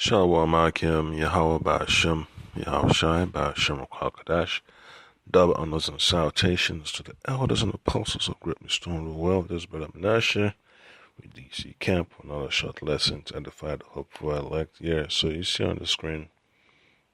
Shalom Akim, Yahweh Ba'Shem, Yahweh Shai Ba'Shem Kwakadash. Double honors and salutations to the elders and apostles of Great Restoring the World. This is Brother Menashe with DC Camp. Another short lesson to edify the hopeful elect. Yeah, so you see on the screen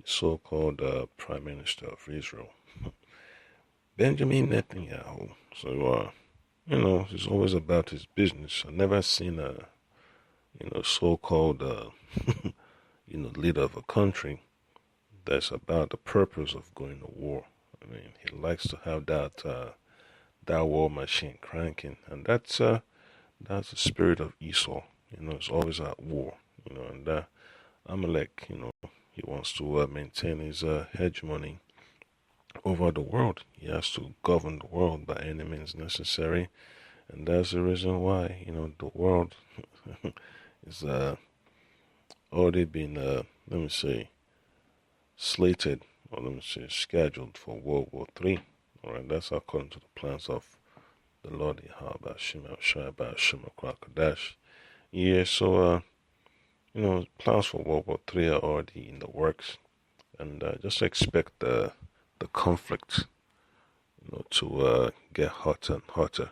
the so-called Prime Minister of Israel, Benjamin Netanyahu. So, he's always about his business. I've never seen a, so-called, leader of a country that's about the purpose of going to war. I mean, he likes to have that war machine cranking, and that's the spirit of Esau. It's always at war. And Amalek, he wants to maintain his hegemony over the world. He has to govern the world by any means necessary, and that's the reason why the world is already been slated, or scheduled for World War III. Alright, that's according to the plans of the Lord Yahweh Ba'Shem Kwakadash. Yeah, so plans for World War III are already in the works, and just expect the conflict, to get hotter and hotter.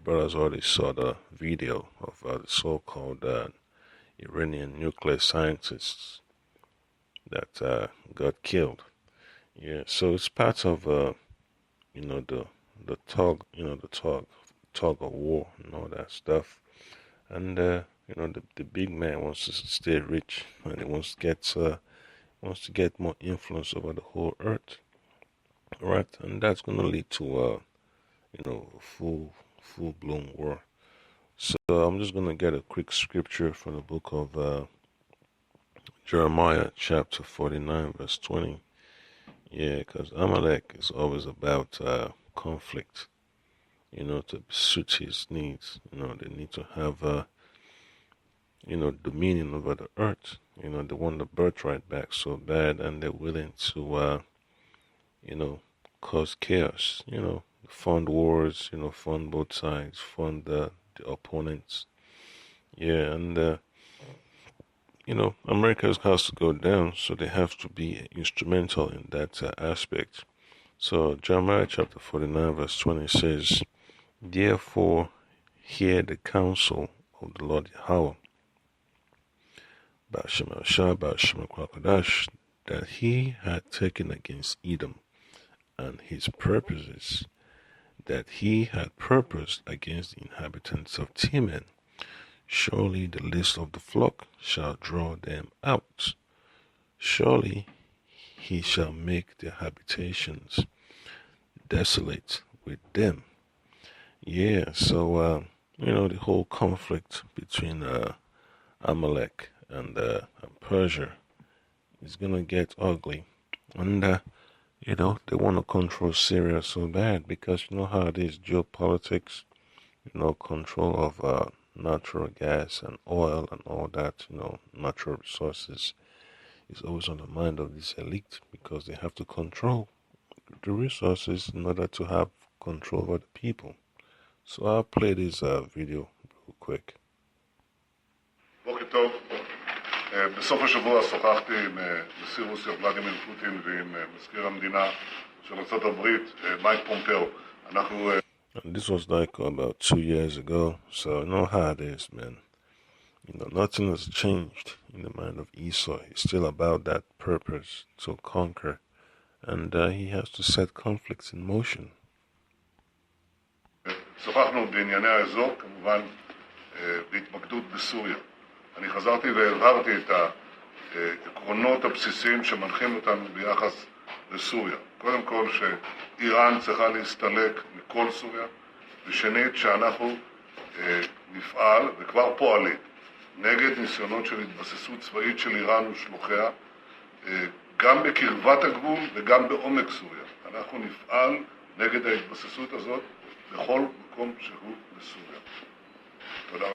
Brothers already saw the video of the so-called Iranian nuclear scientists that got killed. Yeah, so it's part of the tug of war and all that stuff. And the big man wants to stay rich, and he wants to get more influence over the whole earth. Right, and that's gonna lead to full blown war. So I'm just gonna get a quick scripture from the book of Jeremiah chapter 49 verse 20. Yeah, because Amalek is always about conflict, to suit his needs. They need to have dominion over the earth. They want the birthright back so bad, and they're willing to cause chaos, fund wars, fund both sides, fund the opponents. Yeah, and America has to go down, so they have to be instrumental in that aspect. So Jeremiah chapter 49 verse 20 says, "Therefore hear the counsel of the Lord Yahweh, Ba'Shem Kwakadash, that he had taken against Edom, and his purposes, that he had purposed against the inhabitants of Teman. Surely the list of the flock shall draw them out. Surely he shall make their habitations desolate with them." Yeah, so the whole conflict between Amalek and Persia is gonna get ugly, and they want to control Syria so bad, because you know how it is, geopolitics, control of natural gas and oil and all that, natural resources is always on the mind of this elite, because they have to control the resources in order to have control over the people. So I'll play this video real quick. בוקר טוב. בסוף השבוע שוחחתי עם נשיא רוסיה ולדימיר פוטין ועם מזכיר המדינה של ארצות הברית מייק פומפאו. And this was like about 2 years ago, so you know how it is, man. Nothing has changed in the mind of Esau. He's still about that purpose to conquer, and he has to set conflicts in motion. שוחחנו בענייני האזור, כמובן בהתמקדות בסוריה. אני חזרתי והבהרתי את העקרונות הבסיסיים שמנחים אותנו ביחס לסוריה. קודם כל שאיראן צריכה להסתלק מכל סוריה, ושנית שאנחנו נפעל וכבר פועלים נגד ניסיונות של התבססות צבאית של איראן ושלוחיה, גם בקרבת הגבול וגם בעומק סוריה. אנחנו נפעל נגד ההתבססות הזאת בכל מקום שהוא בסוריה. תודה.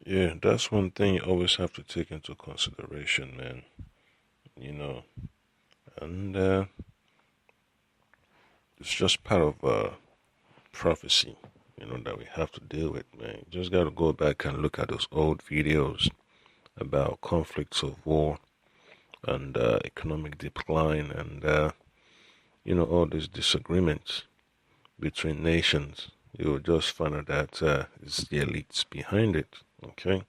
Yeah, that's one thing you always have to take into consideration, man. And it's just part of prophecy, that we have to deal with, man. You just got to go back and look at those old videos about conflicts of war and economic decline and all these disagreements between nations. You'll just find out that it's the elites behind it. Okay,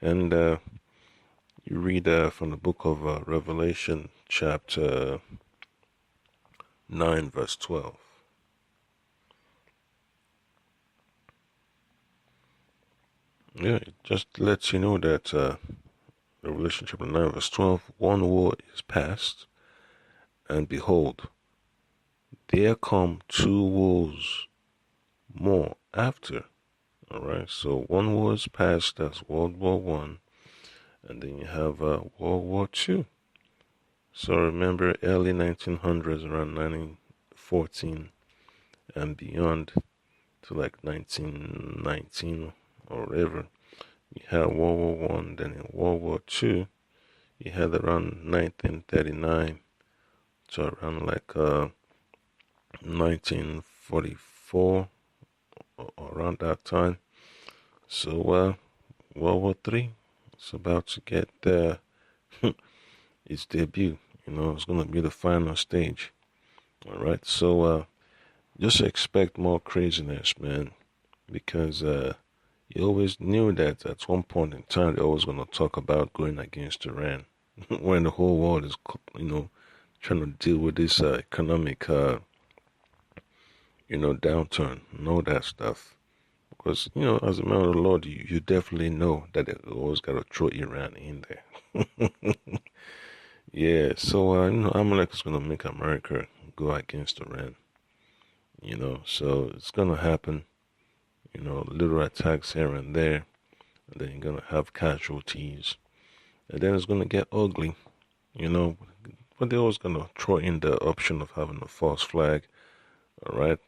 and you read from the book of Revelation, chapter 9, verse 12. Yeah, it just lets you know that Revelation chapter 9, verse 12, one war is past, and behold, there come two wars more after. All right, so one war is past, that's World War One, and then you have World War Two. So remember, early 1900s, around 1914 and beyond to like 1919 or whatever, you had World War One. Then in World War Two, you had around 1939 to around like 1944 or around that time. So World War Three is about to get its debut. It's gonna be the final stage. All right, so just expect more craziness, man, because you always knew that at one point in time they're always gonna talk about going against Iran when the whole world is, trying to deal with this economic, downturn and all that stuff. Because, as a man of the Lord, you definitely know that they always got to throw Iran in there. Yeah, so, Amalek is going to make America go against Iran, so it's going to happen, little attacks here and there, and then you're going to have casualties, and then it's going to get ugly, you know, but they're always going to throw in the option of having a false flag, all right,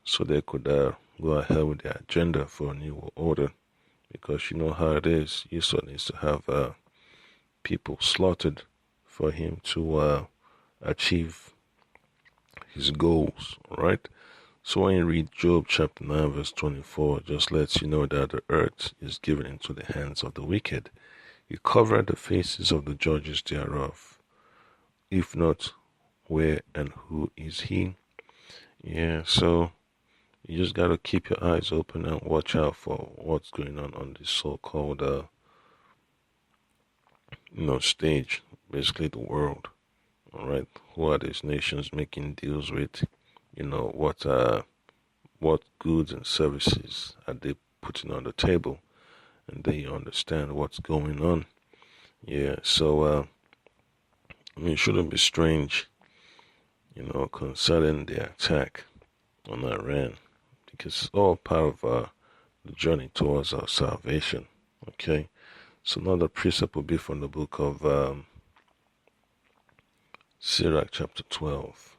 so they could go ahead with their agenda for a new order, because you know how it is. Esau needs to have people slaughtered for him to achieve his goals, right? So when you read Job chapter 9 verse 24, it just lets you know that the earth is given into the hands of the wicked. You cover the faces of the judges thereof. If not, where and who is he? Yeah, so you just got to keep your eyes open and watch out for what's going on this so-called, stage, basically the world. All right, who are these nations making deals with? What goods and services are they putting on the table, and then you understand what's going on. Yeah, so it shouldn't be strange, concerning the attack on Iran, because it's all part of the journey towards our salvation. Okay, so another precept will be from the book of Syria, chapter 12.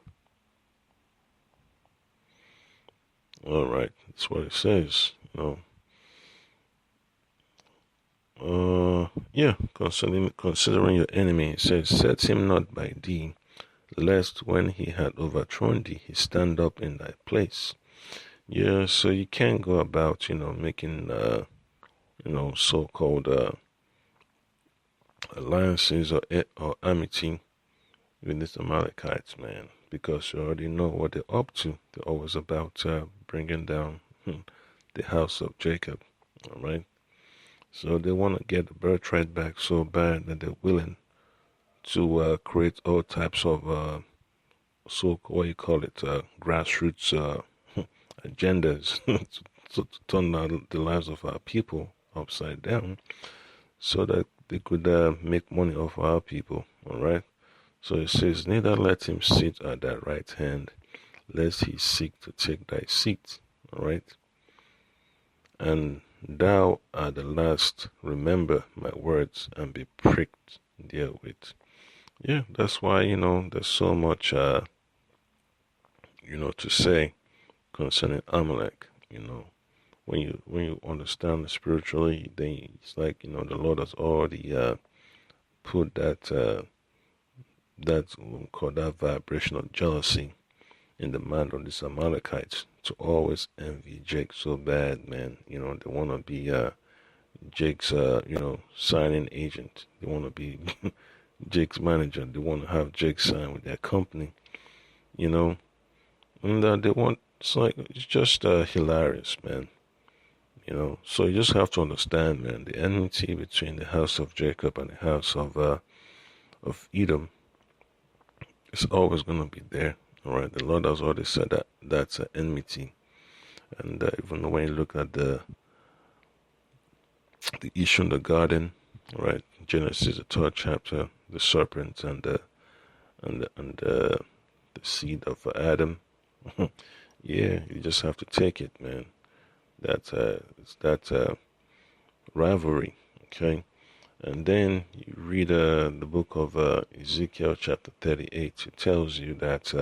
All right, that's what it says. Yeah, considering your enemy, it says, set him not by thee, lest when he had overthrown thee, he stand up in thy place. Yeah, so you can't go about, making, so-called alliances or amity with these Amalekites, man, because you already know what they're up to. They're always about bringing down the house of Jacob, all right? So they want to get the birthright back so bad that they're willing to create all types of what you call it, grassroots agendas to turn the lives of our people upside down, so that they could make money off our people. All right. So it says, neither let him sit at thy right hand, lest he seek to take thy seat. All right. And thou art the last, remember my words and be pricked therewith. Yeah, that's why, there's so much, to say concerning Amalek. When you understand it spiritually, then it's like, the Lord has already put that called that vibration of jealousy in the mind of these Amalekites to always envy Jake so bad, man. They want to be Jake's, signing agent. They want to be Jake's manager. They want to have Jake sign with their company, you know. And they want, it's just hilarious, man. So you just have to understand, man, the enmity between the house of Jacob and the house of Edom is always going to be there. All right, the Lord has already said that that's an enmity, and even when you look at the issue in the garden, right, Genesis the third chapter, the serpent and the seed of Adam. Yeah, you just have to take it, man. It's that rivalry, okay? And then you read the book of Ezekiel chapter 38. It tells you that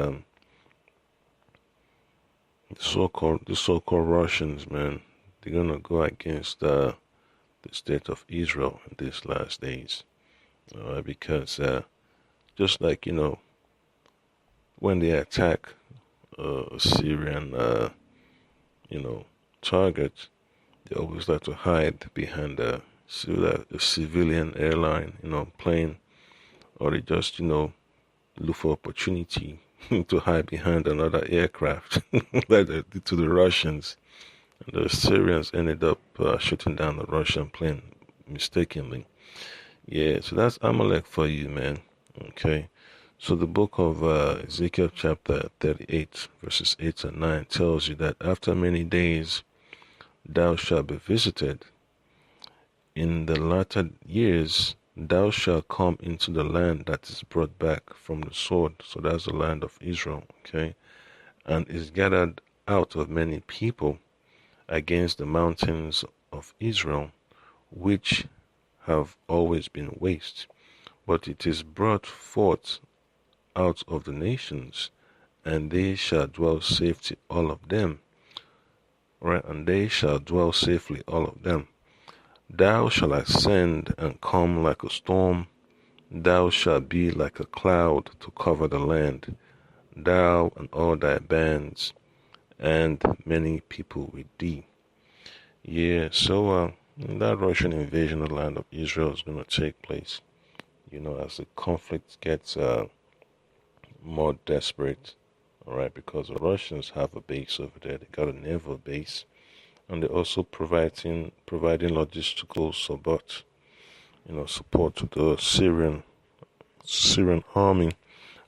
the so-called Russians, man, they're gonna go against the state of Israel in these last days, because just like when they attack Syrian targets, they always like to hide behind a civilian airline, plane, or they just look for opportunity to hide behind another aircraft, like they did to the Russians. And the Syrians ended up shooting down the Russian plane mistakenly. Yeah, so that's Amalek for you, man. Okay. So the book of Ezekiel chapter 38, verses 8 and 9 tells you that after many days thou shalt be visited. In the latter years thou shalt come into the land that is brought back from the sword. So that's the land of Israel, okay? And is gathered out of many people against the mountains of Israel, which have always been waste. But it is brought forth out of the nations, and they shall dwell safely all of them. Right? And they shall dwell safely all of them. Thou shalt ascend and come like a storm. Thou shalt be like a cloud to cover the land, thou and all thy bands, and many people with thee. Yeah, so that Russian invasion of the land of Israel is going to take place, as the conflict gets more desperate, all right, because the Russians have a base over there. They got a naval base, and they're also providing logistical support to the Syrian army,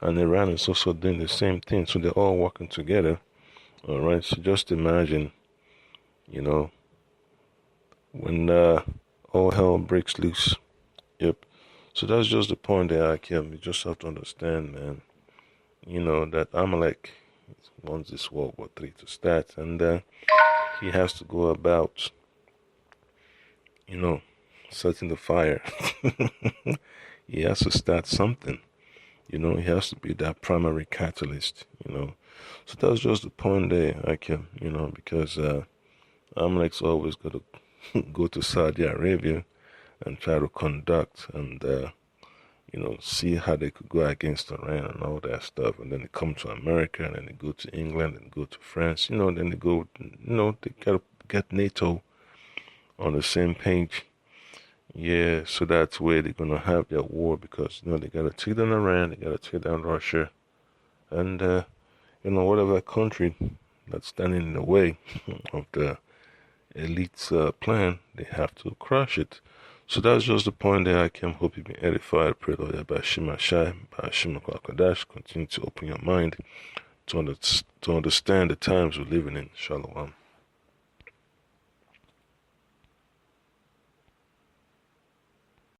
and Iran is also doing the same thing. So they're all working together, all right. So just imagine, when all hell breaks loose. Yep. So that's just the point there, Akim. You just have to understand, man. That Amalek wants this World War III to start, and he has to go about, setting the fire. He has to start something. He has to be that primary catalyst. So that's just the point there, Akim. Because Amalek's always got to go to Saudi Arabia and try to conduct and see how they could go against Iran and all that stuff, and then they come to America, and then they go to England and go to France, then they go, they gotta get NATO on the same page. Yeah, so that's where they're gonna have their war, because they gotta take down Iran, they gotta take down Russia, and whatever country that's standing in the way of the elite's plan, they have to crush it. So that's just the point there. I can hope you've been edified. Pray Lord by Shima Shai, by Shima Kwakadash. Continue to open your mind to understand the times we're living in. Shalom.